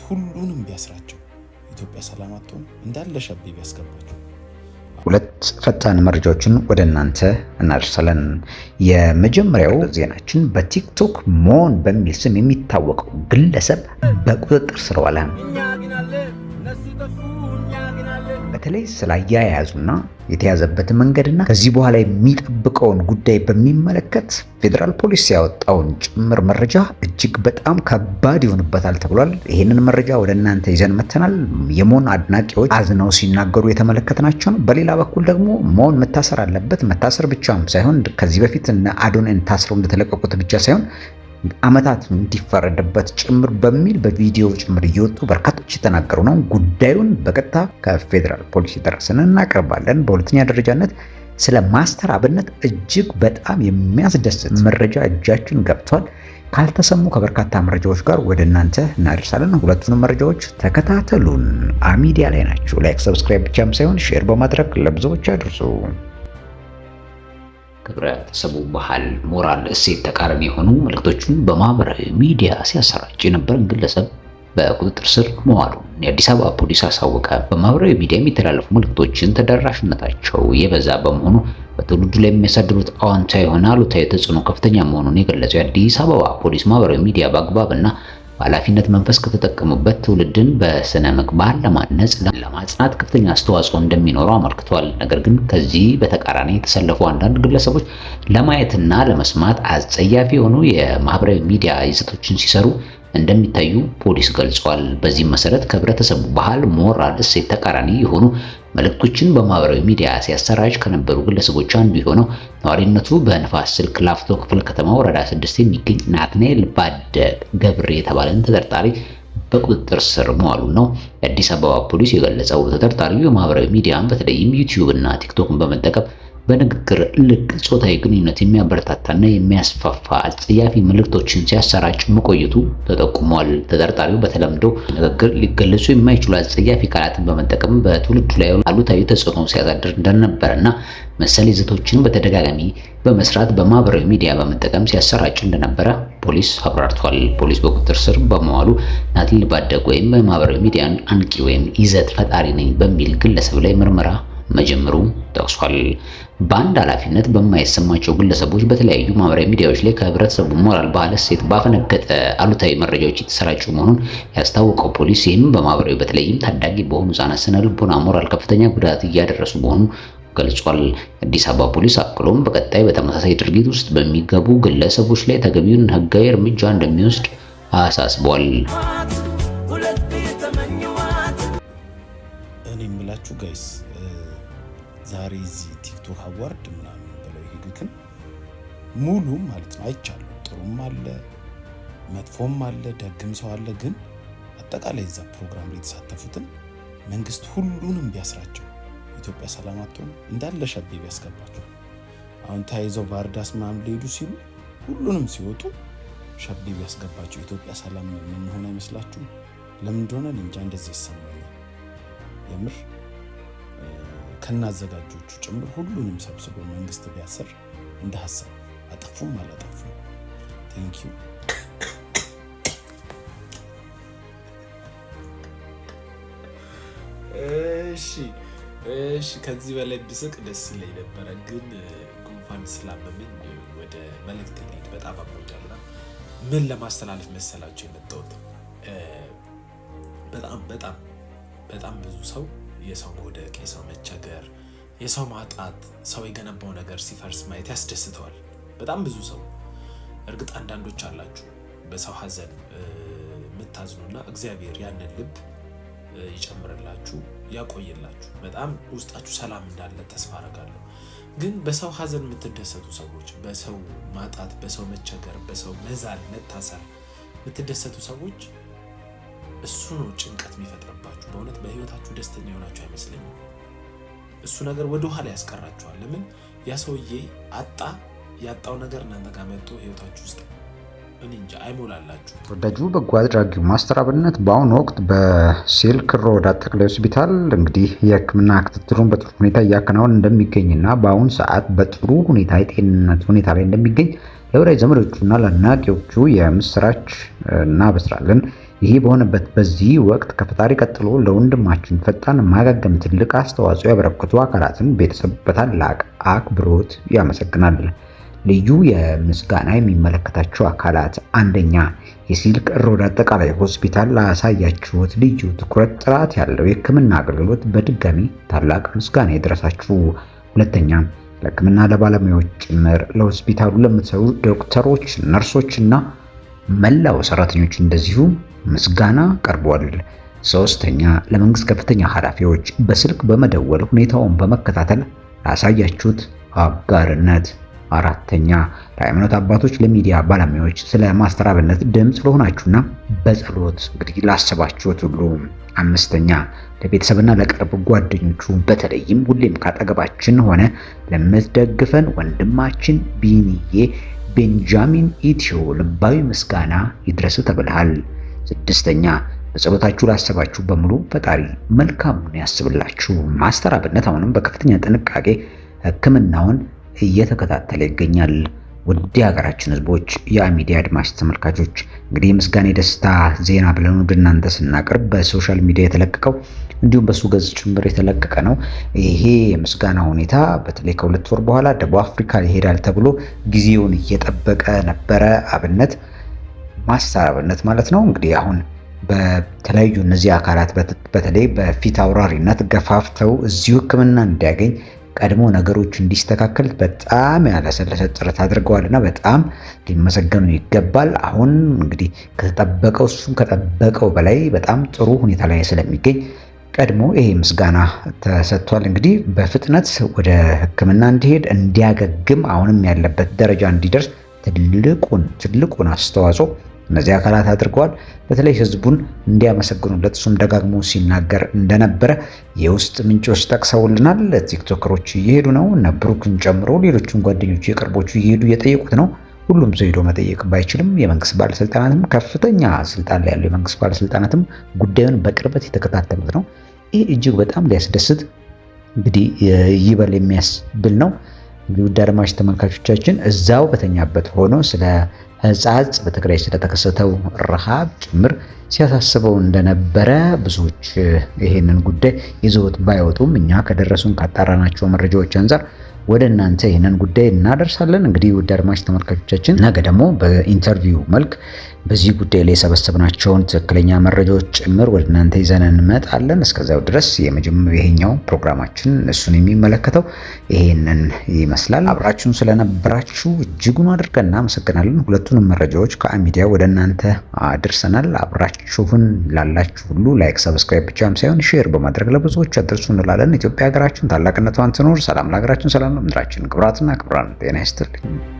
ሁሉንም ቢያስራቸው ኢትዮጵያ ሰላም አትሆን እንዳለ ሸቤ ቢያስገባቸው። ሁለት ፈጣን መረጃዎችን ወደ እናንተ እናደርሳለን። የመጀመሪያው ዜናችን በቲክቶክ ሞን በሚል ስም የሚታወቀው ግለሰብ በቁጥጥር ስር ዋለ። በተለይ ስለ አያያዙና የተያዘበት መንገድና ከዚህ በኋላ የሚጠብቀውን ጉዳይ በሚመለከት ፌዴራል ፖሊስ ያወጣውን ጭምር መረጃ እጅግ በጣም ከባድ ይሆንበታል ተብሏል። ይህንን መረጃ ወደ እናንተ ይዘን መተናል። የሞን አድናቂዎች አዝነው ሲናገሩ የተመለከትናቸው ነው። በሌላ በኩል ደግሞ ሞን መታሰር አለበት። መታሰር ብቻም ሳይሆን ከዚህ በፊት እነ አዶንን ታስረው እንደተለቀቁት ብቻ ሳይሆን አመታት እንዲፈረድበት ጭምር በሚል በቪዲዮ ጭምር እየወጡ በርካቶች የተናገሩ ነው። ጉዳዩን በቀጥታ ከፌዴራል ፖሊስ ደረሰን እናቀርባለን። በሁለተኛ ደረጃነት ስለ ማስተር አብነት እጅግ በጣም የሚያስደስት መረጃ እጃችን ገብቷል። ካልተሰሙ ከበርካታ መረጃዎች ጋር ወደ እናንተ እናደርሳለን። ሁለቱንም መረጃዎች ተከታተሉን። አሚዲያ ላይ ናቸው። ላይክ፣ ሰብስክራይብ ብቻም ሳይሆን ሼር በማድረግ ለብዙዎች አድርሱ። ህብረተሰቡ ባህል፣ ሞራል፣ እሴት ተቃራኒ የሆኑ መልእክቶችን በማህበራዊ ሚዲያ ሲያሰራጭ የነበረን ግለሰብ በቁጥጥር ስር መዋሉን የአዲስ አበባ ፖሊስ አሳወቀ። በማህበራዊ ሚዲያ የሚተላለፉ መልእክቶችን ተደራሽነታቸው የበዛ በመሆኑ በትውልዱ ላይ የሚያሳድሩት አዎንታዊ የሆነ አሉታዊ ተጽዕኖ ከፍተኛ መሆኑን የገለጸው የአዲስ አበባ ፖሊስ ማህበራዊ ሚዲያ በአግባብና በኃላፊነት መንፈስ ከተጠቀሙበት ትውልድን በስነ ምግባር ለማነጽ ለማጽናት ከፍተኛ አስተዋጽኦ እንደሚኖረው አመልክቷል። ነገር ግን ከዚህ በተቃራኒ የተሰለፉ አንዳንድ ግለሰቦች ለማየትና ለመስማት አጸያፊ የሆኑ የማህበራዊ ሚዲያ ይዘቶችን ሲሰሩ እንደሚታዩ ፖሊስ ገልጿል። በዚህም መሰረት ከህብረተሰቡ ባህል፣ ሞራል፣ እሴት ተቃራኒ የሆኑ መልእክቶችን በማህበራዊ ሚዲያ ሲያሰራጭ ከነበሩ ግለሰቦች አንዱ የሆነው ነዋሪነቱ በንፋስ ስልክ ላፍቶ ክፍለ ከተማ ወረዳ 6 የሚገኝ ናትናኤል ባደ ገብሬ የተባለን ተጠርጣሪ በቁጥጥር ስር መዋሉን ነው የአዲስ አበባ ፖሊስ የገለጸው። ተጠርጣሪው የማህበራዊ ሚዲያን በተለይም ዩቲዩብ እና ቲክቶክን በመጠቀም በንግግር ልቅ ጾታዊ ግንኙነት የሚያበረታታና የሚያስፋፋ አጸያፊ መልእክቶችን ሲያሰራጭ መቆየቱ ተጠቁሟል። ተጠርጣሪው በተለምዶ ንግግር ሊገለጹ የማይችሉ አጸያፊ ቃላትን በመጠቀም በትውልዱ ላይ አሉታዊ ተጽዕኖ ሲያሳድር እንደነበረና መሰል ይዘቶችን በተደጋጋሚ በመስራት በማህበራዊ ሚዲያ በመጠቀም ሲያሰራጭ እንደነበረ ፖሊስ አብራርቷል። ፖሊስ በቁጥጥር ስር በመዋሉ ናትናኤል ባደ ወይም በማህበራዊ ሚዲያን አንቂ ወይም ይዘት ፈጣሪ ነኝ በሚል ግለሰብ ላይ ምርመራ መጀመሩ ጠቅሷል። በአንድ ኃላፊነት በማይሰማቸው ግለሰቦች በተለያዩ ማህበራዊ ሚዲያዎች ላይ ከህብረተሰቡ ሞራል፣ ባህል፣ እሴት ባፈነገጠ አሉታዊ መረጃዎች የተሰራጩ መሆኑን ያስታወቀው ፖሊስ ይህም በማህበራዊ በተለይም ታዳጊ በሆኑ ህጻናት ስነ ልቦና፣ ሞራል ከፍተኛ ጉዳት እያደረሱ መሆኑ ገልጿል። አዲስ አበባ ፖሊስ አክሎም በቀጣይ በተመሳሳይ ድርጊት ውስጥ በሚገቡ ግለሰቦች ላይ ተገቢውን ህጋዊ እርምጃ እንደሚወስድ አሳስቧል። እኔ የምላችሁ ጋይስ ዛሬ እዚህ ቲክቶክ አዋርድ ምናምን ብለው የሄዱትን ሙሉ ማለት ነው አይቻለሁ። ጥሩም አለ መጥፎም አለ ደግም ሰው አለ። ግን አጠቃላይ እዛ ፕሮግራም ላይ የተሳተፉትን መንግስት ሁሉንም ቢያስራቸው ኢትዮጵያ ሰላም አትሆን እንዳለ ሸቤ ቢያስገባቸው። አሁን ተያይዘው ባርዳስ ምናምን ሊሄዱ ሲሉ ሁሉንም ሲወጡ ሸቤ ቢያስገባቸው ኢትዮጵያ ሰላም ምን ሆነ አይመስላችሁም? ለምን እንደሆነ እንጃ እንደዚህ ይሰማኛል የምር ከናዘጋጆቹ ጭምር ሁሉንም ሰብስቦ መንግስት ቢያስር እንደ ሐሳብ አጠፉም አላጠፉም። ቴንክ ዩ። እሺ ከዚህ በላይ ብስቅ ደስ ይለኝ ነበረ፣ ግን ጉንፋን ስላመመኝ ወደ መልእክት ልሂድ። በጣም አሞኛልና ምን ለማስተላለፍ መሰላችሁ የመጣሁት በጣም ብዙ ሰው የሰው መውደቅ፣ የሰው መቸገር፣ የሰው ማጣት፣ ሰው የገነባው ነገር ሲፈርስ ማየት ያስደስተዋል በጣም ብዙ ሰው። እርግጥ አንዳንዶች አላችሁ በሰው ሐዘን የምታዝኑና እግዚአብሔር ያንን ልብ ይጨምርላችሁ ያቆይላችሁ፣ በጣም ውስጣችሁ ሰላም እንዳለ ተስፋ አደርጋለሁ። ግን በሰው ሐዘን የምትደሰቱ ሰዎች፣ በሰው ማጣት፣ በሰው መቸገር፣ በሰው መዛል፣ መታሰር የምትደሰቱ ሰዎች እሱ ነው ጭንቀት የሚፈጥርባችሁ። በእውነት በህይወታችሁ ደስተኛ የሆናችሁ አይመስለኝም። እሱ ነገር ወደ ኋላ ያስቀራችኋል። ለምን ያ ሰውዬ ያጣው ነገር እናንተ ጋር መጥቶ ህይወታችሁ ውስጥ እንጃ አይሞላላችሁ። ተወዳጁ በጎ አድራጊው ማስተር አብነት በአሁኑ ወቅት በሲልክ ሮድ አጠቃላይ ሆስፒታል እንግዲህ የህክምና ክትትሉን በጥሩ ሁኔታ እያከናወነ እንደሚገኝና በአሁኑ ሰዓት በጥሩ ሁኔታ የጤንነት ሁኔታ ላይ እንደሚገኝ ለወዳጅ ዘመዶቹና ለአድናቂዎቹ የምስራች እናበስራለን። ይህ በሆነበት በዚህ ወቅት ከፈጣሪ ቀጥሎ ለወንድማችን ፈጣን ማገገም ትልቅ አስተዋጽኦ ያበረከቱ አካላትን ቤተሰብ በታላቅ አክብሮት ያመሰግናል። ልዩ የምስጋና የሚመለከታቸው አካላት፣ አንደኛ የሲልክ ሮድ አጠቃላይ ሆስፒታል ላሳያችሁት ልዩ ትኩረት፣ ጥራት ያለው የሕክምና አገልግሎት በድጋሚ ታላቅ ምስጋና ይድረሳችሁ። ሁለተኛ ለሕክምና ለባለሙያዎች ጭምር፣ ለሆስፒታሉ ለምትሰሩ ዶክተሮች፣ ነርሶችና መላው ሰራተኞች እንደዚሁ ምስጋና ቀርቧል። ሶስተኛ ለመንግስት ከፍተኛ ኃላፊዎች በስልክ በመደወል ሁኔታውን በመከታተል ላሳያችሁት አጋርነት። አራተኛ ለሃይማኖት አባቶች፣ ለሚዲያ ባለሙያዎች ስለ ማስተራብነት ድምፅ ለሆናችሁና በጸሎት እንግዲህ ላሰባችሁት ሁሉ። አምስተኛ ለቤተሰብና ለቅርብ ጓደኞቹ በተለይም ሁሌም ካጠገባችን ሆነ ለምትደግፈን ወንድማችን ቢኒዬ ቤንጃሚን ኢትዮ ልባዊ ምስጋና ይድረስ ተብልሃል። ስድስተኛ በጸሎታችሁ ላሰባችሁ በሙሉ ፈጣሪ መልካሙን ያስብላችሁ። ማስተራብነት አሁንም በከፍተኛ ጥንቃቄ ሕክምናውን እየተከታተለ ይገኛል። ውድ የሀገራችን ህዝቦች፣ የአሚዲያ አድማጭ ተመልካቾች እንግዲህ የምስጋና የደስታ ዜና ብለን ወደ እናንተ ስናቀርብ በሶሻል ሚዲያ የተለቀቀው እንዲሁም በሱ ገጽ ጭምር የተለቀቀ ነው። ይሄ የምስጋና ሁኔታ በተለይ ከ2 ወር በኋላ ደቡብ አፍሪካ ይሄዳል ተብሎ ጊዜውን እየጠበቀ ነበረ። አብነት ማስተራብነት ማለት ነው። እንግዲህ አሁን በተለያዩ እነዚህ አካላት በተለይ በፊት አውራሪነት ገፋፍተው እዚሁ ሕክምና እንዲያገኝ ቀድሞ ነገሮች እንዲስተካከል በጣም ያለሰለሰ ጥረት አድርገዋልና በጣም ሊመሰገኑ ይገባል። አሁን እንግዲህ ከተጠበቀው እሱም ከጠበቀው በላይ በጣም ጥሩ ሁኔታ ላይ ስለሚገኝ ቀድሞ ይሄ ምስጋና ተሰጥቷል። እንግዲህ በፍጥነት ወደ ሕክምና እንዲሄድ እንዲያገግም፣ አሁንም ያለበት ደረጃ እንዲደርስ ትልቁን አስተዋጽኦ እነዚህ አካላት አድርገዋል። በተለይ ህዝቡን እንዲያመሰግኑለት እሱም ደጋግሞ ሲናገር እንደነበረ የውስጥ ምንጮች ጠቅሰውልናል። ቲክቶከሮች እየሄዱ ነው፣ እነ ብሩክን ጨምሮ ሌሎችም ጓደኞቹ የቅርቦቹ እየሄዱ እየጠየቁት ነው። ሁሉም ሰው ሄዶ መጠየቅ ባይችልም የመንግስት ባለስልጣናትም ከፍተኛ ስልጣን ላይ ያሉ የመንግስት ባለስልጣናትም ጉዳዩን በቅርበት የተከታተሉት ነው። ይህ እጅግ በጣም ሊያስደስት እንግዲህ ይበል የሚያስብል ነው። እንግዲህ ውድ አድማጭ ተመልካቾቻችን እዛው በተኛበት ሆኖ ስለ ሕጻጽ በትግራይ ስለተከሰተው ረሃብ ጭምር ሲያሳስበው እንደነበረ ብዙዎች ይሄንን ጉዳይ ይዘውት ባይወጡም እኛ ከደረሱን ካጣራናቸው መረጃዎች አንፃር ወደ እናንተ ይሄንን ጉዳይ እናደርሳለን። እንግዲህ ውድ አድማጭ ተመልካቾቻችን ነገ ደግሞ በኢንተርቪው መልክ በዚህ ጉዳይ ላይ የሰበሰብናቸውን ትክክለኛ መረጃዎች ጭምር ወደ እናንተ ይዘን እንመጣለን። እስከዛው ድረስ ይሄኛው ፕሮግራማችን እሱን የሚመለከተው ይሄንን ይመስላል። አብራችሁን ስለነበራችሁ እጅጉን አድርገን እናመሰግናለን። ሁለቱንም መረጃዎች ከአሚዲያ ወደ እናንተ አድርሰናል። አብራችሁን ላላችሁ ሁሉ ላይክ፣ ሰብስክራይብ ብቻም ሳይሆን ሼር በማድረግ ለብዙዎች አድርሱ እንላለን። ኢትዮጵያ ሀገራችን ታላቅነቷን ትኖር። ሰላም ለሀገራችን፣ ሰላም ለምድራችን። ክቡራትና ክቡራን ጤና ይስጥልኝ።